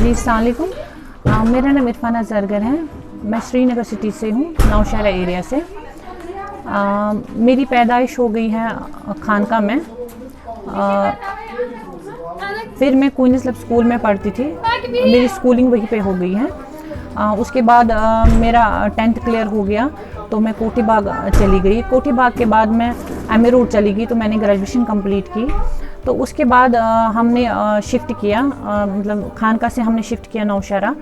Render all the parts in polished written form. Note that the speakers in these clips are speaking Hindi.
जी अस्सलाम वालेकुम। मेरा नाम इरफाना ज़रगर है। मैं श्रीनगर सिटी से हूँ, नौशहरा एरिया से। मेरी पैदाइश हो गई है खानका में। फिर मैं क्वीन इस्लाम स्कूल में पढ़ती थी। मेरी स्कूलिंग वहीं पे हो गई है। उसके बाद मेरा 10th क्लियर हो गया तो मैं कोठी बाग चली गई। कोठी बाग के बाद मैं एमए रोड चली गई तो मैंने ग्रेजुएशन कंप्लीट की। तो उसके बाद हमने शिफ्ट किया, मतलब खानका से हमने शिफ्ट किया नौशहरा।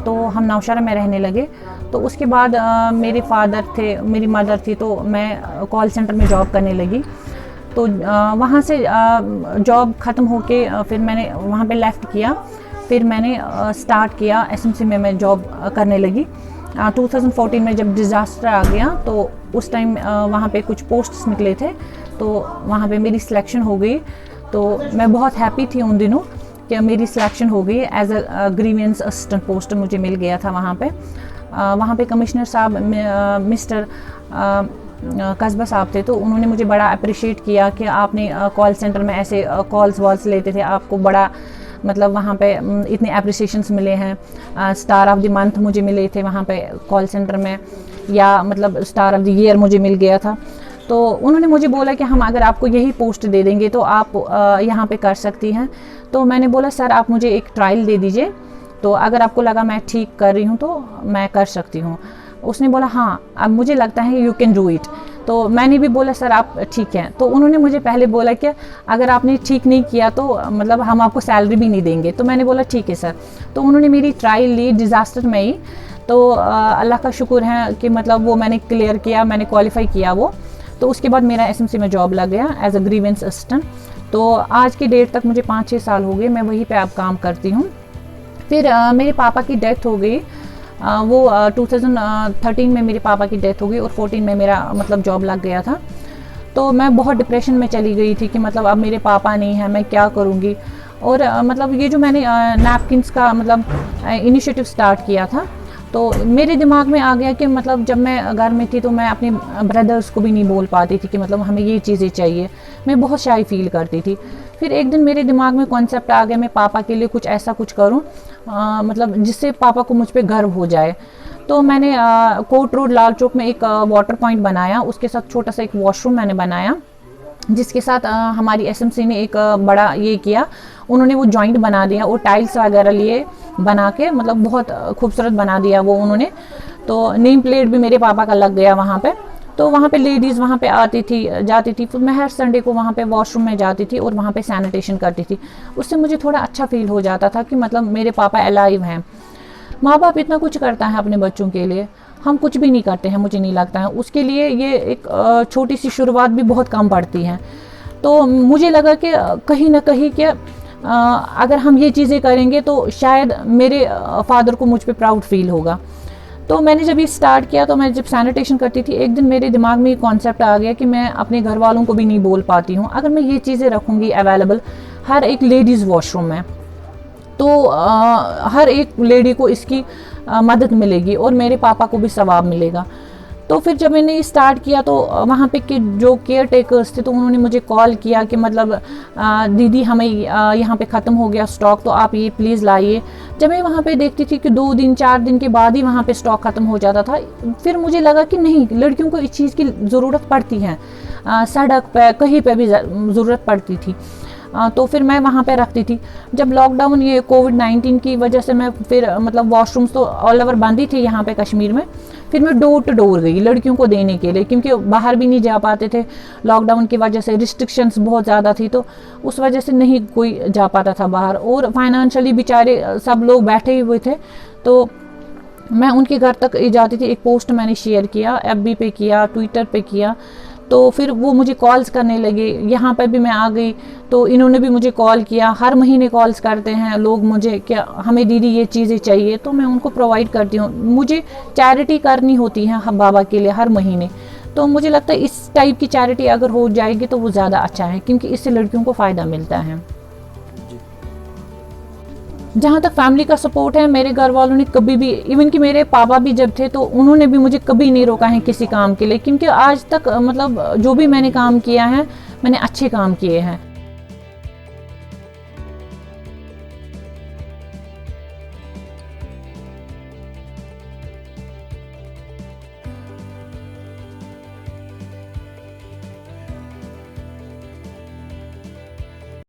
तो हम नौशहरा में रहने लगे। तो उसके बाद मेरे फादर थे, मेरी मदर थी, तो मैं कॉल सेंटर में जॉब करने लगी। तो वहाँ से जॉब ख़त्म होके फिर मैंने वहाँ पे लेफ़्ट किया। फिर मैंने स्टार्ट किया एसएमसी में मैं जॉब करने लगी। 2014 में जब डिज़ास्टर आ गया तो उस टाइम वहाँ पे कुछ पोस्ट्स निकले थे, तो वहाँ पे मेरी सिलेक्शन हो गई। तो मैं बहुत हैप्पी थी उन दिनों कि मेरी सिलेक्शन हो गई। As a grievance assistant post मुझे मिल गया था वहाँ पे। वहाँ पे कमिश्नर साहब मिस्टर कस्बा साहब थे, तो उन्होंने मुझे बड़ा अप्रिशिएट किया कि आपने कॉल सेंटर में ऐसे कॉल्स वॉल्स लेते थे, आपको बड़ा मतलब वहाँ पे इतने अप्रिसिएशंस मिले हैं। स्टार ऑफ द मंथ मुझे मिले थे वहाँ पे कॉल सेंटर में, या मतलब स्टार ऑफ द ईयर मुझे मिल गया था। तो उन्होंने मुझे बोला कि हम अगर आपको यही पोस्ट दे देंगे तो आप यहाँ पे कर सकती हैं। तो मैंने बोला सर आप मुझे एक ट्रायल दे दीजिए, तो अगर आपको लगा मैं ठीक कर रही हूँ तो मैं कर सकती हूँ। उसने बोला हाँ अब मुझे लगता है यू कैन डू इट। तो मैंने भी बोला सर आप ठीक हैं। तो उन्होंने मुझे पहले बोला कि अगर आपने ठीक नहीं किया तो मतलब हम आपको सैलरी भी नहीं देंगे। तो मैंने बोला ठीक है सर। तो उन्होंने मेरी ट्रायल ली डिज़ास्टर में ही। तो अल्लाह का शुक्र है कि मतलब वो मैंने क्लियर किया, मैंने क्वालिफाई किया वो। तो उसके बाद मेरा एसएमसी में जॉब लग गया एज अ ग्रीवेंस असिस्टेंट। तो आज की डेट तक मुझे 5-6 साल हो गए, मैं वहीं पे अब काम करती हूँ। फिर मेरे पापा की डेथ हो गई। वो 2013 में मेरे पापा की डेथ हो गई और 14 में मेरा मतलब जॉब लग गया था। तो मैं बहुत डिप्रेशन में चली गई थी कि मतलब अब मेरे पापा नहीं हैं, मैं क्या करूँगी। और मतलब ये जो मैंने नैपकिन्स का मतलब इनिशिएटिव स्टार्ट किया था, तो मेरे दिमाग में आ गया कि मतलब जब मैं घर में थी तो मैं अपने ब्रदर्स को भी नहीं बोल पाती थी कि मतलब हमें ये चीज़ें चाहिए। मैं बहुत शाय फील करती थी। फिर एक दिन मेरे दिमाग में कॉन्सेप्ट आ गया मैं पापा के लिए कुछ ऐसा कुछ करूं मतलब जिससे पापा को मुझ पे गर्व हो जाए। तो मैंने कोर्ट रोड लाल चौक में एक वाटर पॉइंट बनाया, उसके साथ छोटा सा एक वॉशरूम मैंने बनाया, जिसके साथ हमारी एसएमसी ने एक बड़ा ये किया, उन्होंने वो जॉइंट बना दिया और टाइल्स वगैरह लिए बना के मतलब बहुत खूबसूरत बना दिया वो उन्होंने। तो नेम प्लेट भी मेरे पापा का लग गया वहाँ पे। तो वहाँ पे लेडीज़ वहाँ पे आती थी जाती थी, फिर मैं हर संडे को वहाँ पे वॉशरूम में जाती थी और वहाँ पे सैनिटेशन करती थी। उससे मुझे थोड़ा अच्छा फील हो जाता था कि मतलब मेरे पापा अलाइव हैं। माँ बाप इतना कुछ करता है अपने बच्चों के लिए, हम कुछ भी नहीं करते हैं मुझे नहीं लगता है। उसके लिए ये एक छोटी सी शुरुआत भी बहुत कम पड़ती है। तो मुझे लगा कि कहीं ना कहीं कि अगर हम ये चीज़ें करेंगे तो शायद मेरे फादर को मुझ पर प्राउड फील होगा। तो मैंने जब ये स्टार्ट किया तो मैं जब सैनिटेशन करती थी, एक दिन मेरे दिमाग में ये कॉन्सेप्ट आ गया कि मैं अपने घर वालों को भी नहीं बोल पाती हूँ। अगर मैं ये चीज़ें रखूँगी अवेलेबल हर एक लेडीज़ वॉशरूम में, तो हर एक लेडी को इसकी मदद मिलेगी और मेरे पापा को भी सवाब मिलेगा। तो फिर जब मैंने स्टार्ट किया तो वहाँ पे के जो केयर टेकर्स थे तो उन्होंने मुझे कॉल किया कि मतलब दीदी हमें यहाँ पे ख़त्म हो गया स्टॉक, तो आप ये प्लीज़ लाइए। जब मैं वहाँ पे देखती थी कि 2 दिन 4 दिन के बाद ही वहाँ पे स्टॉक ख़त्म हो जाता था, फिर मुझे लगा कि नहीं, लड़कियों को इस चीज़ की ज़रूरत पड़ती है, सड़क पे कहीं पे भी ज़रूरत पड़ती थी। तो फिर मैं वहाँ पे रखती थी। जब लॉकडाउन ये कोविड-19 की वजह से मैं फिर मतलब वॉशरूम्स तो ऑल ओवर बंद ही थे यहाँ पे कश्मीर में। फिर मैं डोर टू डोर गई लड़कियों को देने के लिए, क्योंकि बाहर भी नहीं जा पाते थे लॉकडाउन की वजह से, रिस्ट्रिक्शंस बहुत ज़्यादा थी, तो उस वजह से नहीं कोई जा पाता था बाहर और फाइनेंशियली बेचारे सब लोग बैठे ही हुए थे। तो मैं उनके घर तक जाती थी। एक पोस्ट मैंने शेयर किया, FB पे किया, ट्विटर पे किया, तो फिर वो मुझे कॉल्स करने लगे। यहाँ पर भी मैं आ गई तो इन्होंने भी मुझे कॉल किया। हर महीने कॉल्स करते हैं लोग मुझे कि हमें दीदी ये चीज़ें चाहिए, तो मैं उनको प्रोवाइड करती हूँ। मुझे चैरिटी करनी होती है हम बाबा के लिए हर महीने, तो मुझे लगता है इस टाइप की चैरिटी अगर हो जाएगी तो वो ज़्यादा अच्छा है, क्योंकि इससे लड़कियों को फ़ायदा मिलता है। जहाँ तक फैमिली का सपोर्ट है, मेरे घर वालों ने कभी भी, इवन कि मेरे पापा भी जब थे तो उन्होंने भी मुझे कभी नहीं रोका है किसी काम के लिए, क्योंकि आज तक मतलब जो भी मैंने काम किया है मैंने अच्छे काम किए हैं।